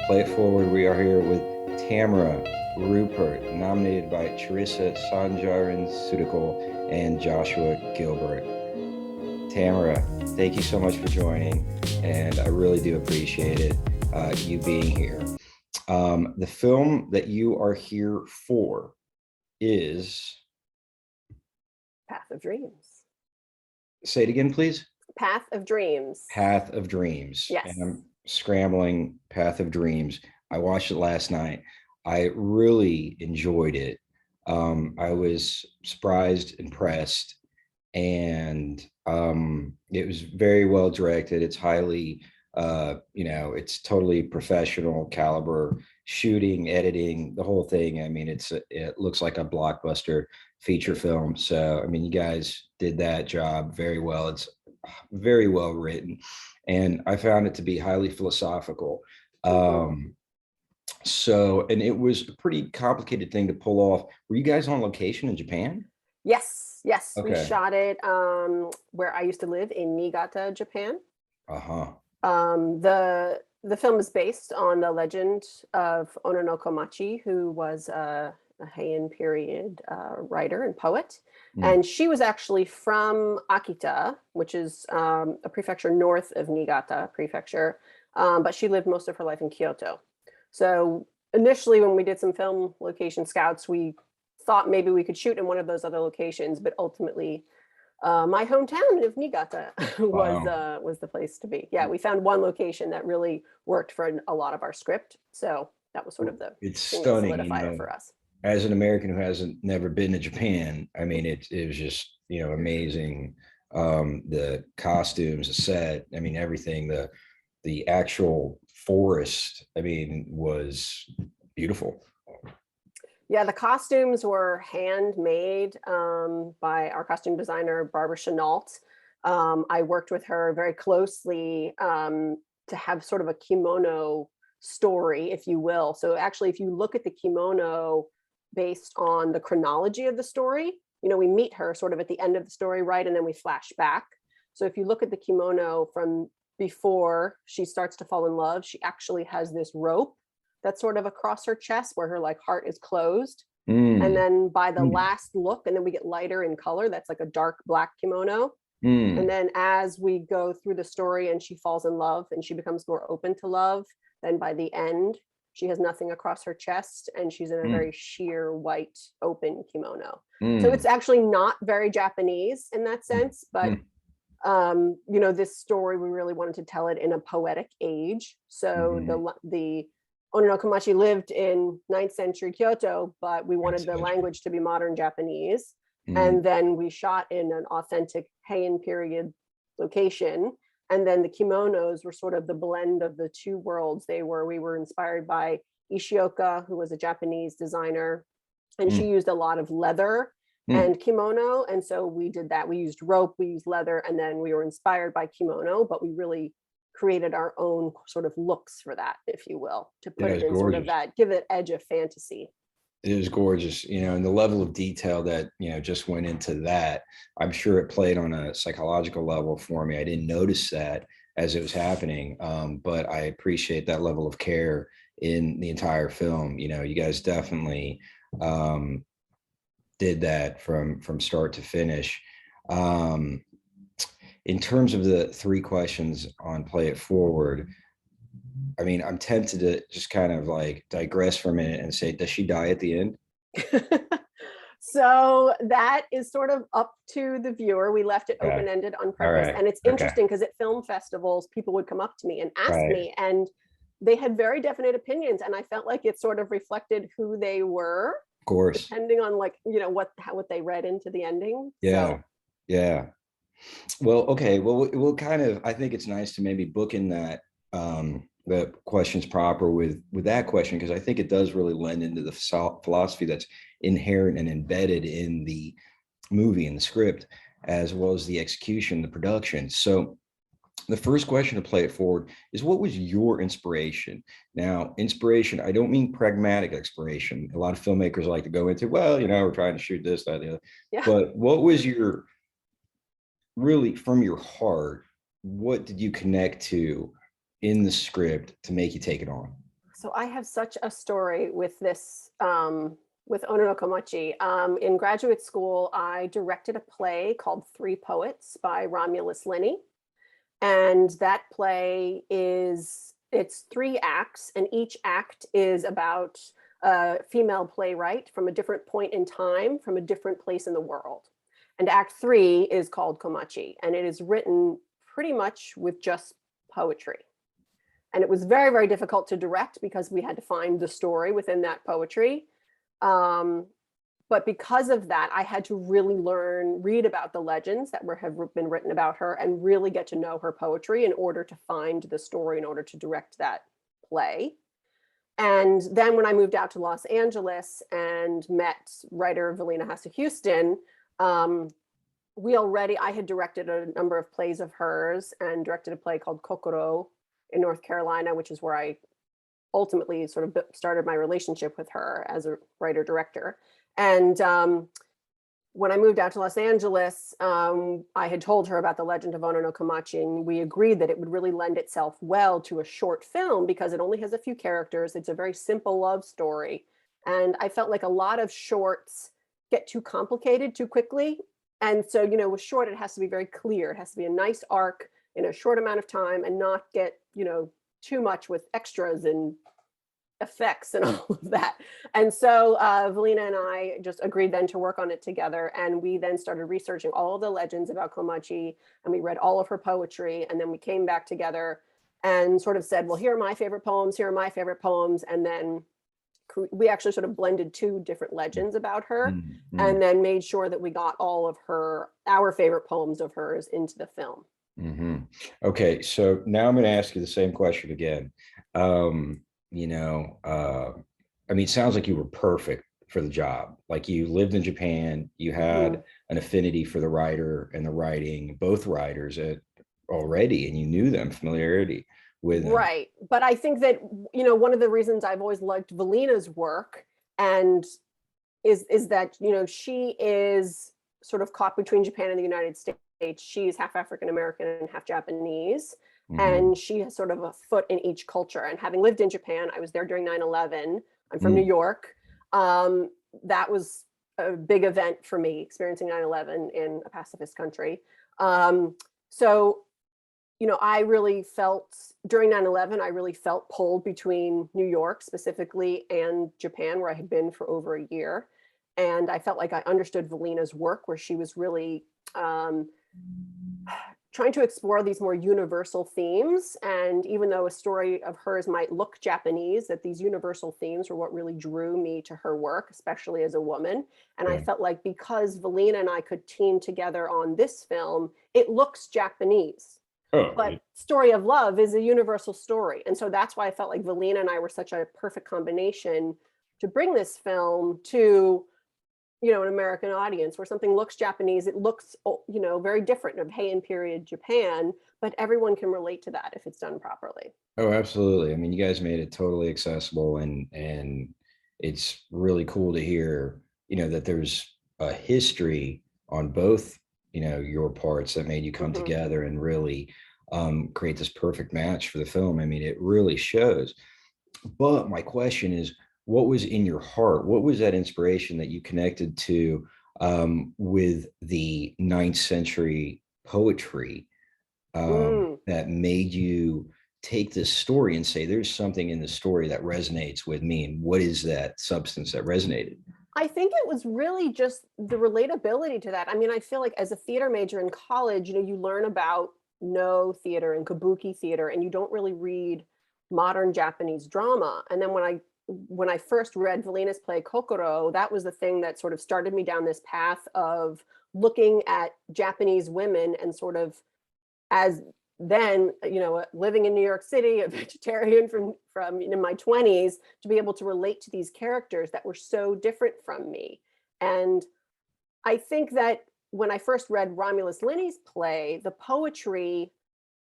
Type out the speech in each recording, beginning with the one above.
Play It Forward. We are here with Tamara Ruppart, nominated by Charissa Sanjaran Sudikal and Joshua Gilbert. Tamara, thank you so much for joining, and I really do appreciate it, you being here. The film that you are here for is Path of Dreams. Say it again, please. Path of Dreams. Path of Dreams. Yes. And I'm scrambling Path of Dreams. I watched it last night. I really enjoyed it. I was surprised, impressed, and it was very well directed. It's highly, it's totally professional caliber shooting, editing, the whole thing. I mean, it looks like a blockbuster feature film. So, I mean, you guys did that job very well. It's very well written, and I found it to be highly philosophical. And it was a pretty complicated thing to pull off. Were you guys on location in Japan? Yes. Okay. We shot it where I used to live in Niigata, Japan. The film is based on the legend of Ono no Komachi, who was a Heian period writer and poet. And she was actually from Akita, which is a prefecture north of Niigata prefecture, but she lived most of her life in Kyoto. So initially, when we did some film location scouts, we thought maybe we could shoot in one of those other locations, but ultimately my hometown of Niigata was the place to be. Yeah, we found one location that really worked for a lot of our script. So that was sort of the it's thing stunning, that solidified it for us. As an American who hasn't never been to Japan, I mean, it was just, amazing. The costumes, the set, I mean, everything, the actual forest, I mean, was beautiful. Yeah, the costumes were handmade by our costume designer, Barbara Chenault. I worked with her very closely to have sort of a kimono story, if you will. So actually, if you look at the kimono based on the chronology of the story, we meet her sort of at the end of the story, right? And then we flash back. So if you look at the kimono from before she starts to fall in love, she actually has this rope that's sort of across her chest where her heart is closed. And then by the last look, and then we get lighter in color, that's like a dark black kimono. And then as we go through the story and she falls in love and she becomes more open to love, then by the end, she has nothing across her chest and she's in a very sheer white open kimono. So it's actually not very Japanese in that sense, but this story, we really wanted to tell it in a poetic age. So the Ono no Komachi lived in 9th century Kyoto, but we wanted the language to be modern Japanese. And then we shot in an authentic Heian period location. And then the kimonos were sort of the blend of the two worlds. We were inspired by Ishioka, who was a Japanese designer, and she used a lot of leather and kimono. And so we did that. We used rope, we used leather, and then we were inspired by kimono, but we really created our own sort of looks for that, if you will, to put it in gorgeous. Sort of that, give it edge of fantasy. It was gorgeous, and the level of detail that, just went into that, I'm sure it played on a psychological level for me. I didn't notice that as it was happening, but I appreciate that level of care in the entire film. You guys definitely did that from start to finish. In terms of the three questions on Play It Forward, I mean, I'm tempted to just kind of digress for a minute and say, does she die at the end? So that is sort of up to the viewer. We left it open-ended on purpose. Right. And it's interesting because at film festivals, people would come up to me and ask me, and they had very definite opinions. And I felt like it sort of reflected who they were. Of course. Depending on what they read into the ending. Yeah. So. Yeah. Well, okay. Well, we'll kind of, I think it's nice to maybe book in that the questions proper with that question, because I think it does really lend into the philosophy that's inherent and embedded in the movie and the script, as well as the execution, the production. So the first question to Play It Forward is, what was your inspiration? Now, inspiration, I don't mean pragmatic inspiration. A lot of filmmakers like to go into, well, we're trying to shoot this, that, the other. Yeah. But what was your, really from your heart, what did you connect to in the script to make you take it on? So I have such a story with this, with Ono no Komachi. In graduate school, I directed a play called Three Poets by Romulus Linney. And that play it's 3 acts, and each act is about a female playwright from a different point in time, from a different place in the world. And act 3 is called Komachi, and it is written pretty much with just poetry. And it was very, very difficult to direct because we had to find the story within that poetry. Um, but because of that, I had to really read about the legends that have been written about her and really get to know her poetry in order to find the story, in order to direct that play. And then when I moved out to Los Angeles and met writer Valina Hassa Houston, um, I had directed a number of plays of hers and directed a play called Kokoro in North Carolina, which is where I ultimately sort of started my relationship with her as a writer director. And when I moved out to Los Angeles, I had told her about the legend of Ono no Komachi, and we agreed that it would really lend itself well to a short film because it only has a few characters. It's a very simple love story. And I felt like a lot of shorts get too complicated too quickly. And so, with short, it has to be very clear. It has to be a nice arc in a short amount of time and not get, too much with extras and effects and all of that. And so Valina and I just agreed then to work on it together. And we then started researching all of the legends about Komachi, and we read all of her poetry. And then we came back together and sort of said, well, here are my favorite poems, here are my favorite poems. And then we actually sort of blended 2 different legends about her, and then made sure that we got all of our favorite poems of hers into the film. Okay, so now I'm going to ask you the same question again. You know, I mean, it sounds like you were perfect for the job. Like you lived in Japan, you had an affinity for the writer and the writing, both writers already, and you knew them, familiarity with them. Right. But I think that, one of the reasons I've always liked Valina's work and is that, she is sort of caught between Japan and the United States. She's half African American and half Japanese. And she has sort of a foot in each culture. And having lived in Japan, I was there during 9/11. I'm from New York. That was a big event for me, experiencing 9/11 in a pacifist country. So I really felt during 9/11, I really felt pulled between New York specifically and Japan, where I had been for over a year. And I felt like I understood Valina's work, where she was really trying to explore these more universal themes. And even though a story of hers might look Japanese, that these universal themes were what really drew me to her work, especially as a woman. And I felt like because Valina and I could team together on this film, it looks Japanese. But Story of Love is a universal story. And so that's why I felt like Valina and I were such a perfect combination to bring this film to, an American audience, where something looks Japanese, it looks, very different of Heian period Japan, but everyone can relate to that if it's done properly. Oh, absolutely. I mean, you guys made it totally accessible, and it's really cool to hear, that there's a history on both, your parts that made you come together and really create this perfect match for the film. I mean, it really shows. But my question is, what was in your heart? What was that inspiration that you connected to with the 9th century poetry that made you take this story and say, there's something in the story that resonates with me? And what is that substance that resonated? I think it was really just the relatability to that. I mean, I feel like as a theater major in college, you learn about no theater and kabuki theater, and you don't really read modern Japanese drama. And then when I first read Valina's play Kokoro, that was the thing that sort of started me down this path of looking at Japanese women and sort of as then, living in New York City, a vegetarian from in my 20s, to be able to relate to these characters that were so different from me. And I think that when I first read Romulus Linney's play, the poetry,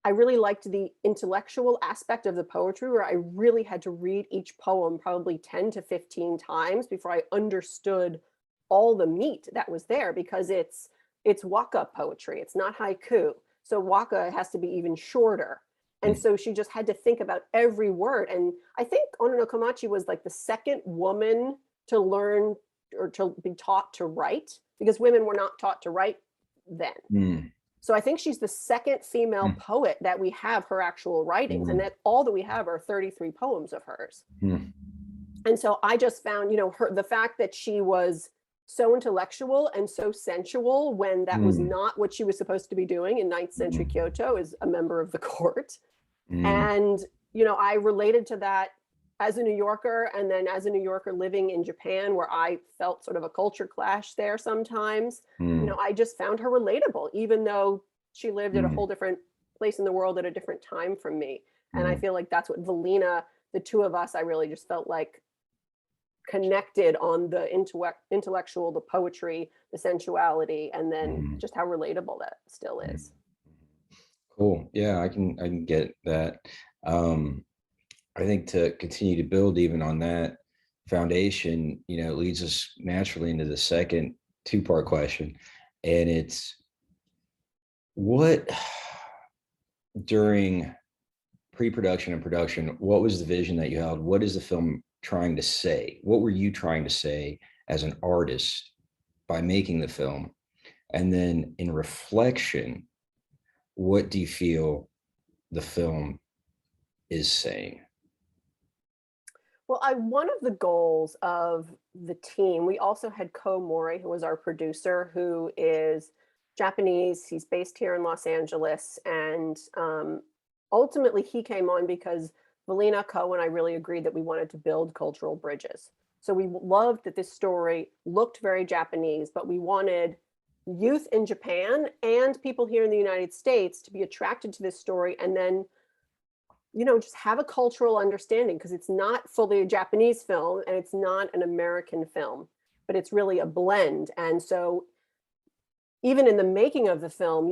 I really liked the intellectual aspect of the poetry, where I really had to read each poem probably 10 to 15 times before I understood all the meat that was there, because it's waka poetry. It's not haiku. So waka has to be even shorter. And so she just had to think about every word. And I think Ono no Komachi was like the second woman to learn or to be taught to write, because women were not taught to write then. Mm. So I think she's the second female Mm. poet that we have her actual writings, and Mm. that all that we have are 33 poems of hers. Mm. And so I just found, the fact that she was so intellectual and so sensual when that was Mm. not what she was supposed to be doing in 9th century Mm. Kyoto as a member of the court. Mm. And, I related to that as a New Yorker, and then as a New Yorker living in Japan, where I felt sort of a culture clash there sometimes. Mm. I just found her relatable, even though she lived at a Mm. whole different place in the world at a different time from me. And I Mm. feel like that's what Valina, the two of us, I really just felt like connected on the intellectual, the poetry, the sensuality, and then Mm. just how relatable that still Mm. is. Cool. Yeah, I can get that. Um, I think to continue to build even on that foundation, it leads us naturally into the second two-part question. And it's what during pre-production and production, what was the vision that you held? What is the film trying to say? What were you trying to say as an artist by making the film? And then in reflection, what do you feel the film is saying? Well, one of the goals of the team, we also had Ko Mori, who was our producer, who is Japanese. He's based here in Los Angeles. And ultimately, he came on because Valina, Ko, and I really agreed that we wanted to build cultural bridges. So we loved that this story looked very Japanese, but we wanted youth in Japan and people here in the United States to be attracted to this story, and then just have a cultural understanding, because it's not fully a Japanese film and it's not an American film, but it's really a blend. And so even in the making of the film,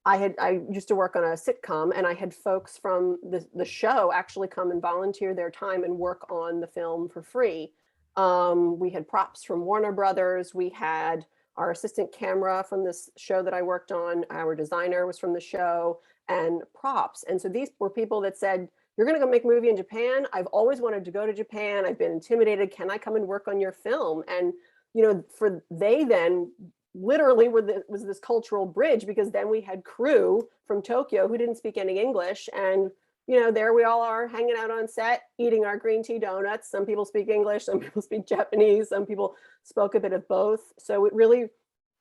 I used to work on a sitcom, and I had folks from the show actually come and volunteer their time and work on the film for free. We had props from Warner Brothers. We had our assistant camera from this show that I worked on. Our designer was from the show, and props. And so these were people that said, "You're going to go make a movie in Japan. I've always wanted to go to Japan. I've been intimidated. Can I come and work on your film?" And for they then literally was this cultural bridge, because then we had crew from Tokyo who didn't speak any English, and there we all are hanging out on set eating our green tea donuts. Some people speak English, some people speak Japanese, some people spoke a bit of both. So it really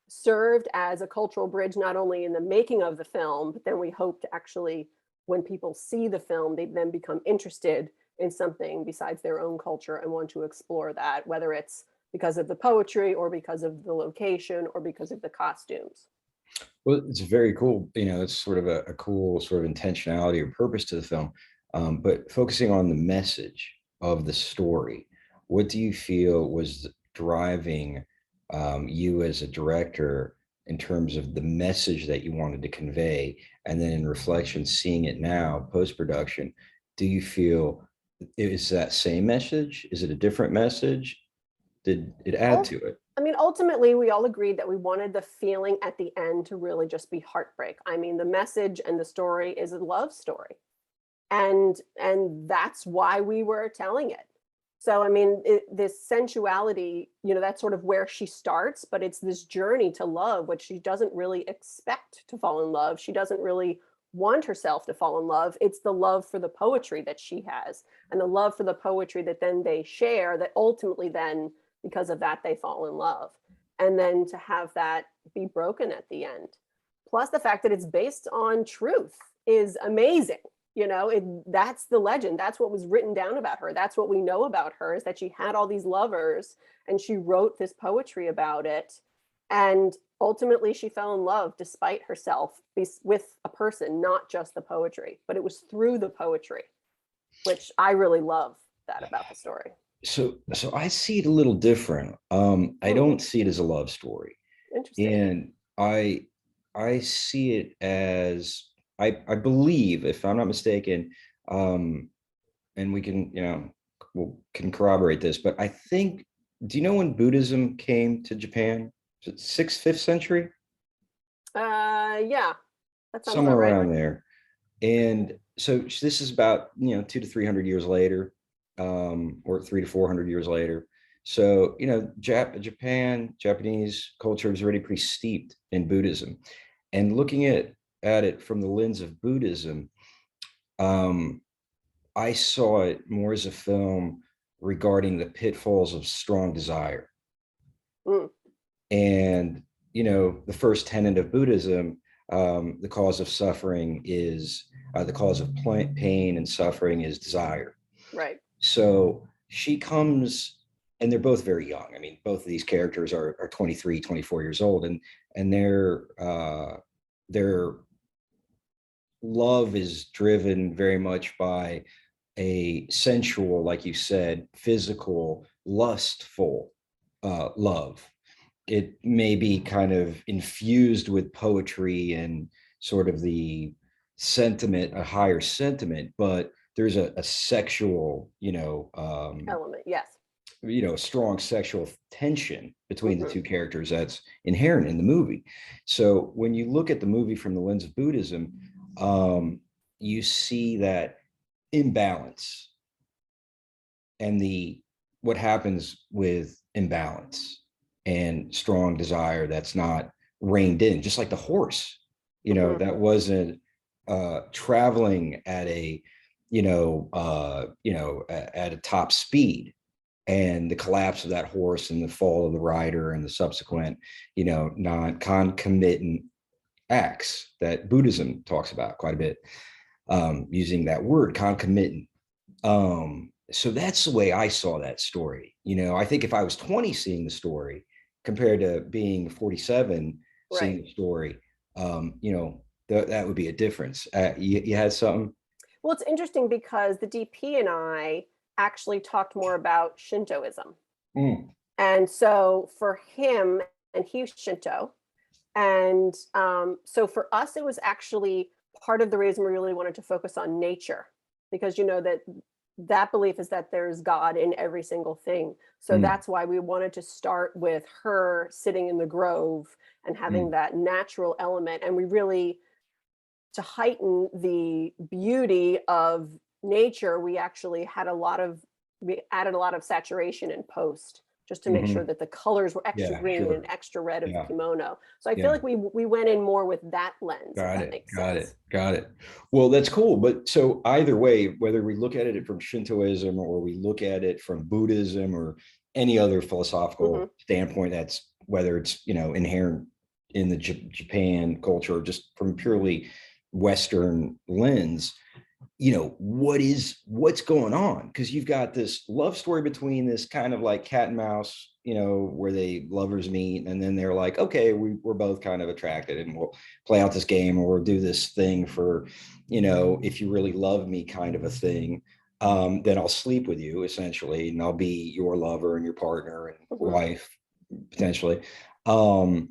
served as a cultural bridge, not only in the making of the film, but then we hope to actually, when people see the film, they then become interested in something besides their own culture and want to explore that, whether it's because of the poetry or because of the location or because of the costumes. Well, it's very cool. It's sort of a cool sort of intentionality or purpose to the film. But focusing on the message of the story, what do you feel was driving you as a director in terms of the message that you wanted to convey? And then in reflection, seeing it now, post-production, do you feel is that same message? Is it a different message? Did it add to it? I mean, ultimately, we all agreed that we wanted the feeling at the end to really just be heartbreak. I mean, the message and the story is a love story, and that's why we were telling it. So, I mean, this sensuality, that's sort of where she starts, but it's this journey to love, which she doesn't really expect to fall in love. She doesn't really want herself to fall in love. It's the love for the poetry that she has, and the love for the poetry that then they share, that ultimately then, because of that, they fall in love. And then to have that be broken at the end, plus the fact that it's based on truth, is amazing. That's the legend. That's what was written down about her. That's what we know about her, is that she had all these lovers and she wrote this poetry about it. And ultimately she fell in love despite herself, with a person, not just the poetry, but it was through the poetry, which I really love that about the story. So I see it a little different. I Hmm, don't see it as a love story, interesting. and I see it as I believe, if I'm not mistaken, um, and we can can corroborate this, but I think, do you know when Buddhism came to Japan? Is it sixth, fifth century? Yeah, that sounds Somewhere about right. around there. And so this is about, 200 to 300 years later, or 300 to 400 years later. So, Japanese culture is already pretty steeped in Buddhism. And looking at it from the lens of Buddhism, um, I saw it more as a film regarding the pitfalls of strong desire. Mm, And, the first tenet of Buddhism, the cause of suffering is the cause of pain and suffering is desire. right. So she comes, and they're both very young. I mean, both of these characters are 23, 24 years old, and their love is driven very much by a sensual, like you said, physical, lustful love. It may be kind of infused with poetry and sort of the sentiment, a higher sentiment, but there's a sexual, Element, yes. strong sexual tension between the Hmm. two characters that's inherent in the movie. So when you look at the movie from the lens of Buddhism, you see that imbalance and the what happens with imbalance and strong desire that's not reined in, just like the horse, Hmm. that wasn't traveling at at a top speed, and the collapse of that horse and the fall of the rider and the subsequent, non-concomitant acts that Buddhism talks about quite a bit, using that word concomitant. So that's the way I saw that story. I think if I was 20 seeing the story compared to being 47 Right. seeing the story, that would be a difference. You had something? Well, it's interesting because the DP and I actually talked more about Shintoism. Mm, And so for him, and he's Shinto. And so for us, it was actually part of the reason we really wanted to focus on nature, because that belief is that there's God in every single thing. So mm, that's why we wanted to start with her sitting in the grove and having mm, that natural element. And we really, to heighten the beauty of nature, we added a lot of saturation in post just to make sure mhm. that the colors were extra Yeah, green and sure. extra red of the Yeah, kimono. So I feel yeah. like we went in more with that lens, if Got that it. makes Got it. sense. Got it. Well, that's cool. But so either way, whether we look at it from Shintoism or we look at it from Buddhism or any other Hmm. philosophical standpoint, that's whether it's, inherent in the Japan culture or just from purely Western lens, what's going on, because you've got this love story between this kind of like cat and mouse, where they lovers meet and then they're like, okay, we're both kind of attracted and we'll play out this game or we'll do this thing for, if you really love me kind of a thing, then I'll sleep with you essentially and I'll be your lover and your partner and Hmm. wife potentially. um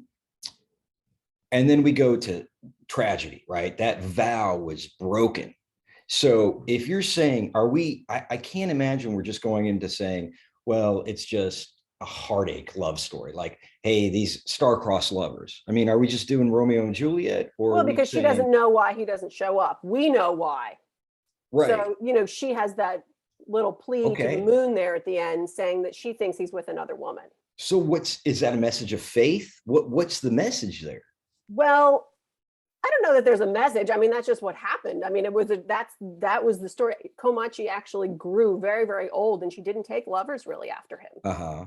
and then we go to tragedy, right? That vow was broken. So if you're saying, I can't imagine we're just going into saying, well, it's just a heartache love story. Like, hey, these star-crossed lovers. I mean, are we just doing Romeo and Juliet, or are Well, we because she saying, doesn't know why he doesn't show up. We know why. right, So, she has that little plea to the okay. moon there at the end saying that she thinks he's with another woman. So is that a message of faith? What's the message there? Well, I don't know that there's a message. I mean, that's just what happened. I mean, that was the story. Komachi actually grew very, very old, and she didn't take lovers really after him. Uh-huh.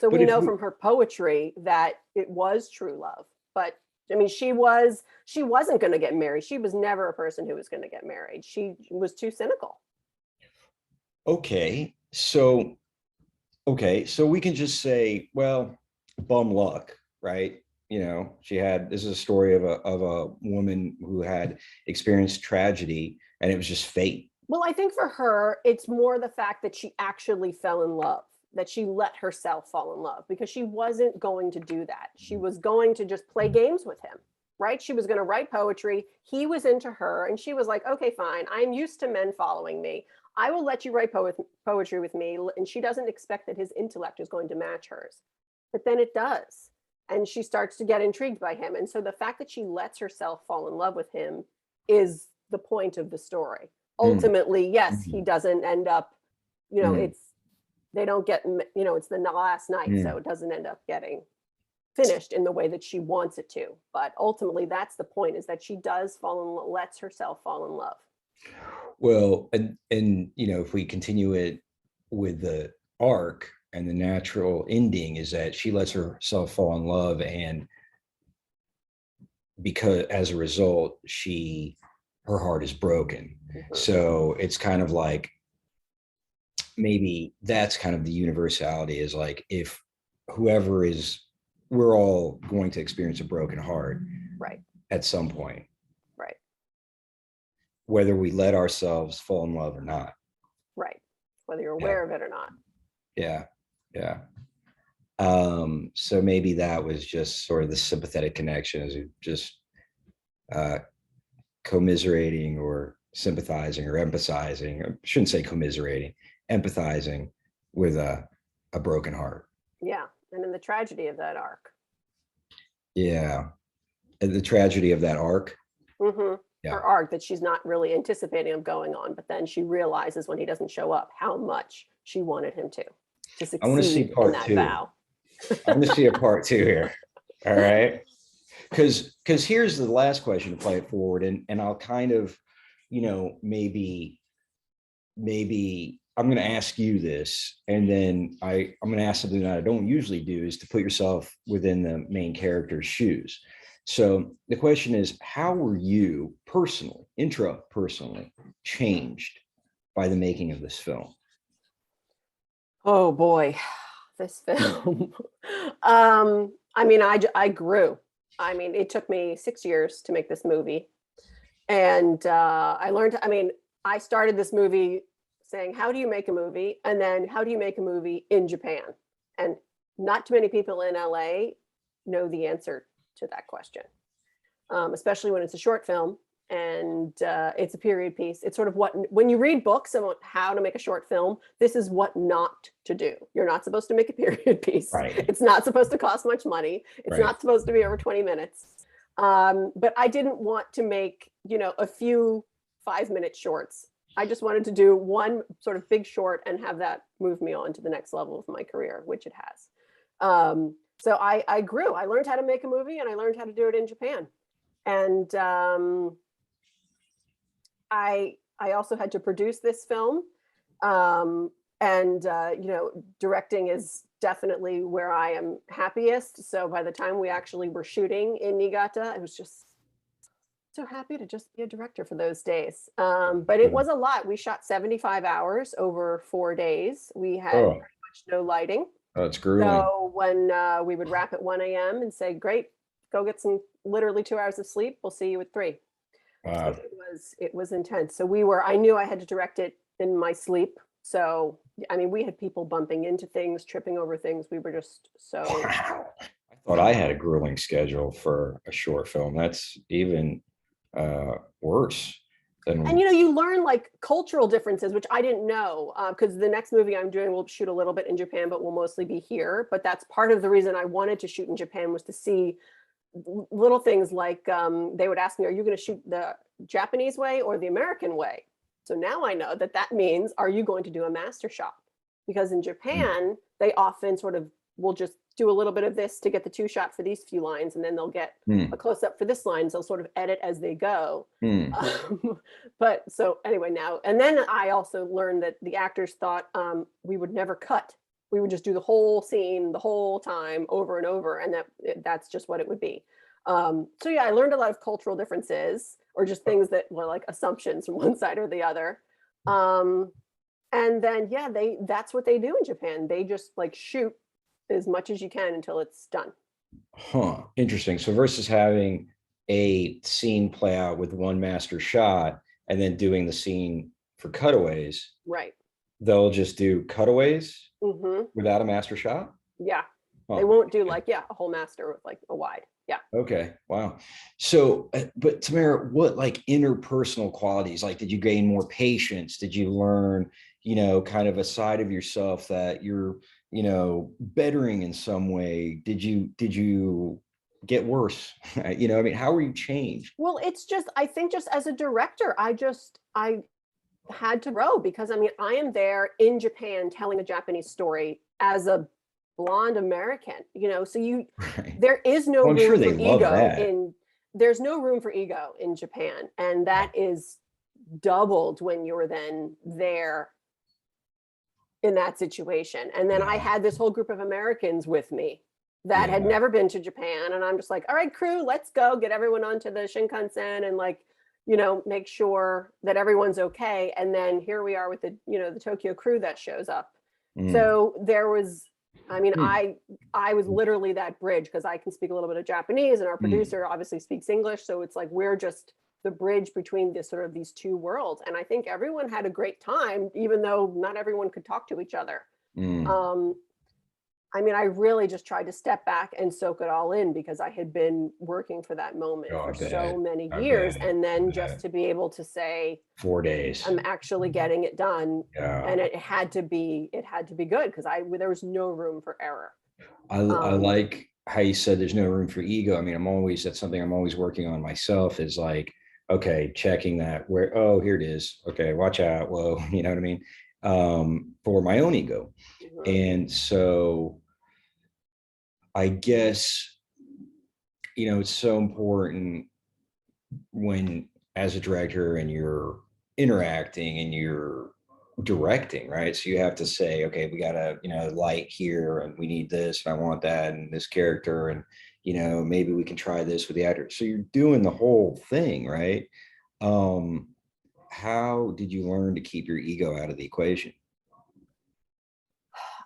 So But we if know we from her poetry that it was true love. But I mean, she wasn't going to get married. She was never a person who was going to get married. She was too cynical. okay, so we can just say, well, bum luck, right? She had this is a story of a woman who had experienced tragedy, and it was just fate. Well, I think for her, it's more the fact that she actually fell in love, that she let herself fall in love, because she wasn't going to do that. She was going to just play games with him, right? She was going to write poetry. He was into her, and she was like, okay, fine. I'm used to men following me. I will let you write poetry with me. And she doesn't expect that his intellect is going to match hers. But then it does. And she starts to get intrigued by him. And so the fact that she lets herself fall in love with him is the point of the story. Mm, Ultimately, yes, he mhm, doesn't end up, mm, it's, they don't get, it's the last night, so mm. it doesn't end up getting finished in the way that she wants it to. But ultimately, that's the point, is that she does lets herself fall in love. Well, and if we continue it with the arc, and the natural ending is that she lets herself fall in love, and because as a result, her heart is broken. Mhm. So it's kind of like, maybe that's kind of the universality, is like, if whoever is, we're all going to experience a broken heart Right, at some point, right, whether we let ourselves fall in love or not. right. Whether you're Yeah, aware of it or not. yeah, yeah. So maybe that was just sort of the sympathetic connection, as just uh, commiserating or sympathizing or empathizing. I shouldn't say commiserating, empathizing with a broken heart. Yeah. And in the tragedy of that arc. Yeah, and the tragedy of that arc. Hmm. Yeah, Her arc that she's not really anticipating of going on, but then she realizes when he doesn't show up how much she wanted him to I want to see succeed in part that two. vow. I want to see a part two here. All right, because here's the last question to play it forward, and I'll kind of, maybe I'm going to ask you this, and then I'm going to ask something that I don't usually do, is to put yourself within the main character's shoes. So the question is, how were you personally, Intra personally, changed by the making of this film? Oh boy, this film. I mean, I grew. I mean, it took me 6 years to make this movie. And I learned, I mean, I started this movie saying, how do you make a movie? And then how do you make a movie in Japan? And not too many people in LA know the answer to that question, especially when it's a short film and it's a period piece. It's sort of what, when you read books about how to make a short film, this is what not to do. You're not supposed to make a period piece. Right, It's not supposed to cost much money. It's right. not supposed to be over 20 minutes. But I didn't want to make, a few 5-minute shorts. I just wanted to do one sort of big short and have that move me on to the next level of my career, which it has. So I grew. I learned how to make a movie, and I learned how to do it in Japan. And I also had to produce this film. And directing is definitely where I am happiest. So by the time we actually were shooting in Niigata, I was just so happy to just be a director for those days. But it was a lot. We shot 75 hours over 4 days. We had Oh, pretty much no lighting. it's grueling. So when we would wrap at 1 a.m. and say, great, go get some literally 2 hours of sleep. We'll see you at 3. So Wow. it was intense. So I knew I had to direct it in my sleep. So I mean, we had people bumping into things, tripping over things. We were just so. Wow. I thought I had a grueling schedule for a short film. That's even worse And than. you learn like cultural differences, which I didn't know, because the next movie I'm doing will shoot a little bit in Japan, but will mostly be here. But that's part of the reason I wanted to shoot in Japan, was to see little things like, they would ask me, are you going to shoot the Japanese way or the American way? So now I know that that means, are you going to do a master shot? Because in Mm, Japan, they often sort of will just do a little bit of this to get the 2 shot for these few lines, and then they'll get a mm, close up for this line. So they'll sort of edit as they go. mm. But so anyway, now, and then I also learned that the actors thought, we would never cut. We would just do the whole scene the whole time over and over, and that's just what it would be. So yeah, I learned a lot of cultural differences, or just things that were like assumptions from one side or the other. Um, and then yeah, that's what they do in Japan. They just like shoot as much as you can until it's done. Huh. Interesting. So versus having a scene play out with one master shot and then doing the scene for cutaways, Right. they'll just do cutaways Hmm. without a master shot. Yeah. They Huh. won't do like, yeah, a whole master with like a wide. Yeah. Okay. Wow. So, but Tamara, what like interpersonal qualities, like, did you gain more patience? Did you learn, kind of a side of yourself that you're, bettering in some way? Did you get worse? You know, I mean, how were you changed? Well, it's just, I think just as a director, I had to grow because I mean, I am there in Japan telling a Japanese story as a blonde American, you know, so Right. there is no Well, I'm sure room they for love ego that. in, there's no room for ego in Japan. And Yeah. that is doubled when you're then there in that situation. And then I Yeah. had this whole group of Americans with me that had Yeah. never been to Japan. And I'm just like, all right, crew, let's go get everyone onto the Shinkansen and like, you know, make sure that everyone's okay. And then here we are with the, you know, the Tokyo crew that shows up. Mm. So there was, I mean, Mm. I was literally that bridge because I can speak a little bit of Japanese and our Mm. producer obviously speaks English. So it's like we're just the bridge between this sort of these two worlds. And I think everyone had a great time, even though not everyone could talk to each other. Mm. Um, I mean, I really just tried to step back and soak it all in because I had been working for that moment Oh, I for bet. so many I bet. years. And I then just bet. to be able to say, 4 days. I'm actually getting it done. Yeah. And it had to be good because there was no room for error. I Um, like how you said there's no room for ego. I mean, that's something I'm always working on myself is like, okay, checking that where, oh, here it is. Okay, watch out. Whoa, you know what I mean? For my own ego. mhm. And so I guess, it's so important when, as a director, and you're interacting and you're directing, right? So you have to say, okay, we got to, light here, and we need this, and I want that, and this character, and maybe we can try this with the actor. So you're doing the whole thing, right? Um, how did you learn to keep your ego out of the equation?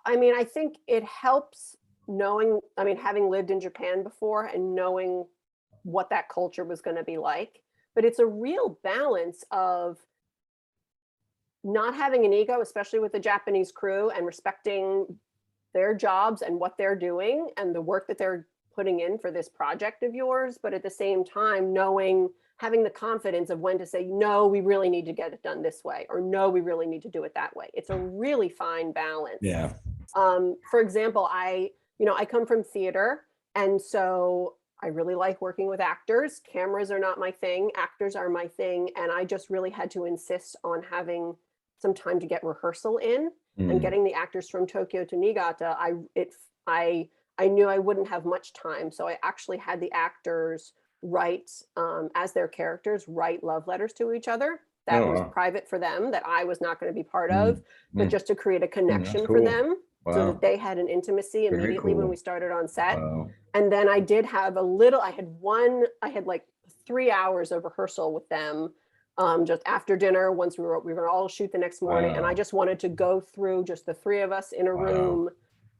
I mean, I think it helps knowing, I mean, having lived in Japan before and knowing what that culture was going to be like. But it's a real balance of not having an ego, especially with the Japanese crew, and respecting their jobs and what they're doing and the work that they're putting in for this project of yours. But at the same time, knowing, having the confidence of when to say, no, we really need to get it done this way, or no, we really need to do it that way. It's a really fine balance. Yeah. For example, I come from theater, and so I really like working with actors. Cameras are not my thing, actors are my thing, and I just really had to insist on having some time to get rehearsal in and Mm. getting the actors from Tokyo to Niigata. I I knew I wouldn't have much time, so I actually had the actors write as their characters write love letters to each other. That Oh, was wow. private for them, that I was not going to be part of, Mm. but Mm. just to create a That's connection for cool. them so that Wow. they had an intimacy Very immediately when we cool. started on set. Wow. And then I had like 3 hours of rehearsal with them, just after dinner. Once we were going to all shoot the next morning, and I Wow. just wanted to go through, just the three of us in a Wow. room,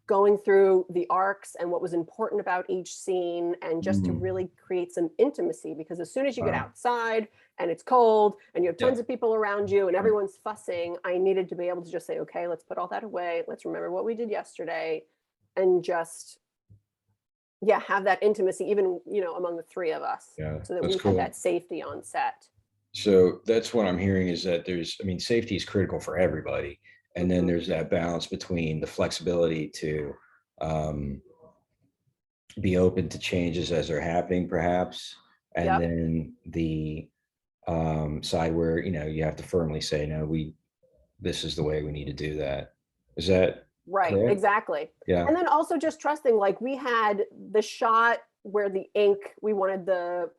going through the arcs and what was important about each scene, and just to Mm. really create some intimacy. Because as soon as you get Wow. outside and it's cold and you have Yeah. tons of people around you and Right. everyone's fussing, I needed to be able to just say, okay, let's put all that away, let's remember what we did yesterday, and just, yeah, have that intimacy, even, among the three of us, Yeah. so that That's we had cool. that safety on set. So that's what I'm hearing, is that safety is critical for everybody. And then Hmm. there's that balance between the flexibility to um, be open to changes as they're happening, perhaps. And Yep. then the side where, you have to firmly say, no, this is the way we need to do that. Is that Right, correct? exactly. Yeah. And then also just trusting, like, we had the shot where the ink, we wanted the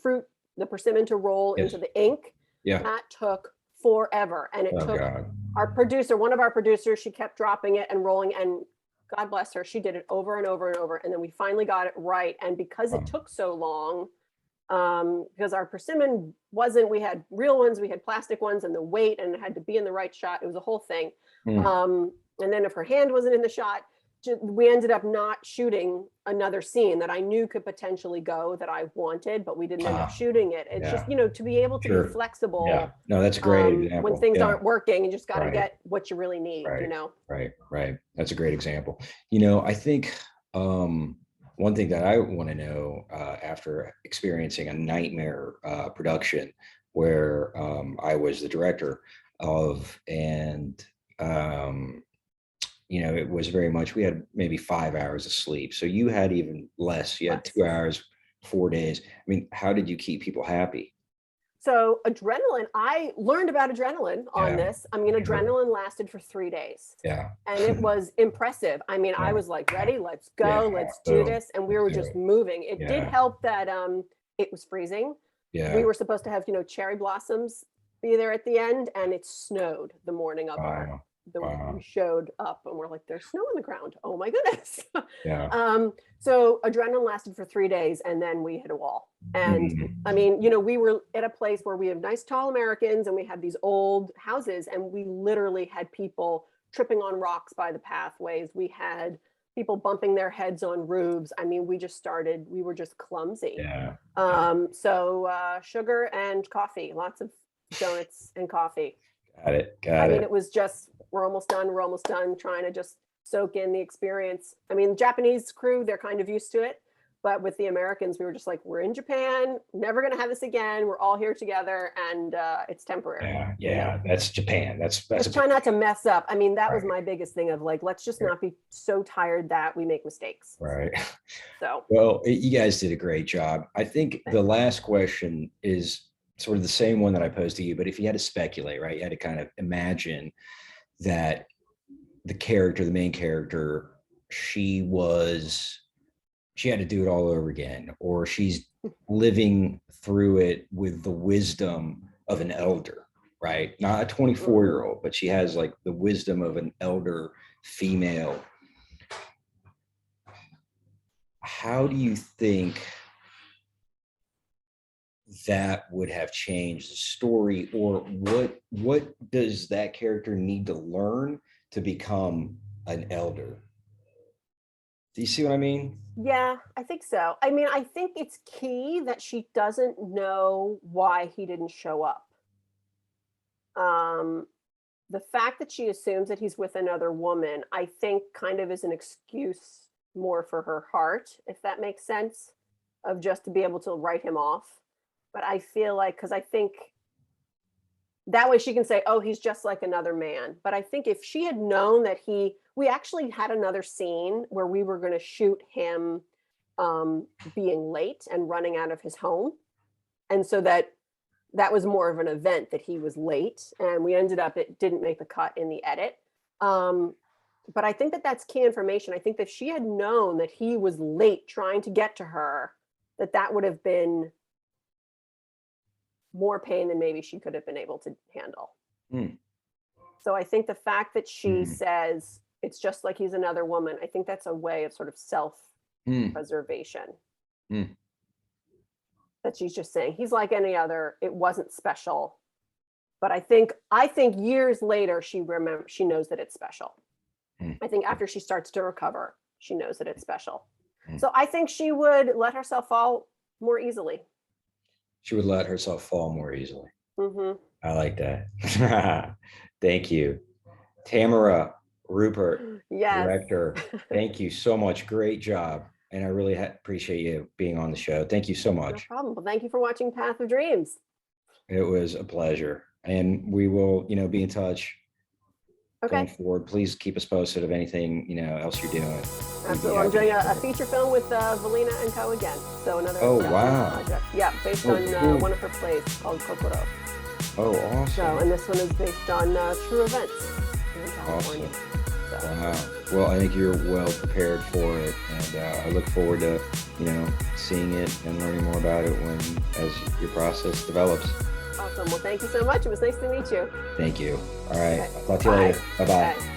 fruit, the persimmon to roll Yes. into the ink. Yeah. That took forever, and it Oh, took God. one of our producers, she kept dropping it and rolling, and God bless her, she did it over and over and over, and then we finally got it right. And because it Um, took so long, because our persimmon wasn't, we had real ones, we had plastic ones, and the weight, and it had to be in the right shot. It was a whole thing. mm, And then if her hand wasn't in the shot, we ended up not shooting another scene that I knew could potentially go, that I wanted, but we didn't end up ah, shooting it. It's just, yeah. to be able to be Sure. Yeah. flexible No, that's a great when example. things Yeah. aren't working. You just got to Right. get what you really need, Right, right, right. That's a great Mhm. example. I think one thing that I want to know, after experiencing a nightmare production where I was the director of, and um, it was very much, we had maybe 5 hours of sleep. So you had even less. You had Less. 2 hours, 4 days. I mean, how did you keep people happy? So adrenaline, I learned about adrenaline on Yeah. this. I mean, adrenaline lasted for 3 days. Yeah. And it was impressive. I mean, I Yeah. was like, ready, let's Yeah. go, let's do Boom. this. And we Let's were do just it. moving. It did Yeah. help that it was freezing. We Yeah. were supposed to have, cherry blossoms be there at the end, and it snowed the morning of Wow. we Wow. showed up, and we're like, there's snow on the ground. Oh my goodness. Yeah. So adrenaline lasted for 3 days, and then we hit a wall. And Mhm. I mean, we were at a place where we have nice tall Americans, and we had these old houses, and we literally had people tripping on rocks by the pathways. We had people bumping their heads on roofs. I mean, we were just clumsy. Yeah. So sugar and coffee, lots of donuts and coffee. Got it. I Got mean, it. it was just, we're almost done, trying to just soak in the experience. I mean, the Japanese crew, they're kind of used to it. But with the Americans, we were just like, we're in Japan, never going to have this again. We're all here together, and it's temporary. Yeah. Yeah. That's Japan. That's a Just try not to mess up. I mean, that was right. my biggest thing of like, let's just not be so tired that we make mistakes. Right. So, Well, you guys did a great job. I think the last question is sort of the same one that I posed to you, but if you had to speculate, right, you had to kind of imagine that the main character, she had to do it all over again, or she's living through it with the wisdom of an elder, right? Not a 24-year-old, but she has like the wisdom of an elder female. How do you think that would have changed the story, or what does that character need to learn to become an elder? Do you see what I mean? yeah, I think so. I mean, I think it's key that she doesn't know why he didn't show up. Um, the fact that she assumes that he's with another woman, I think kind of is an excuse more for her heart, if that makes sense, of just to be able to write him off. But I feel like, because I think that way she can say, oh, he's just like another man. But I think if she had known that we actually had another scene where we were going to shoot him being late and running out of his home. And so that was more of an event that he was late, and we ended up, it didn't make the cut in the edit. But I think that that's key information. I think that if she had known that he was late trying to get to her, that would have been more pain than maybe she could have been able to handle. Mm. So I think the fact that she Mm. says it's just like he's another woman, I think that's a way of sort of Mm. self-preservation. Mm. That she's just saying he's like any other. It wasn't special. But I think years later she knows that it's special. Mm. I think after she starts to recover, she knows that it's special. Mm. So I think she would let herself fall more easily. She would let herself fall more easily. Mm-hmm. I like that. Thank you. Tamara Ruppart, Yes. director. Thank you so much. Great job. And I really appreciate you being on the show. Thank you so No much. problem. Well, thank you for watching Path of Dreams. It was a pleasure. And we will, be in touch going Okay. forward. Please keep us posted of anything, else you're doing. Absolutely. I'm doing a feature film with Valina and Co. again. So another wow. project. Yeah, based on cool. one of her plays called Kokoro. Oh, awesome. So, and this one is based on true events here in California. Awesome. So. Wow. Well, I think you're well prepared for it, and I look forward to, seeing it and learning more about it as your process develops. Awesome. Well, thank you so much. It was nice to meet you. Thank you. All right. Okay. I'll talk to you later. Bye-bye. Bye.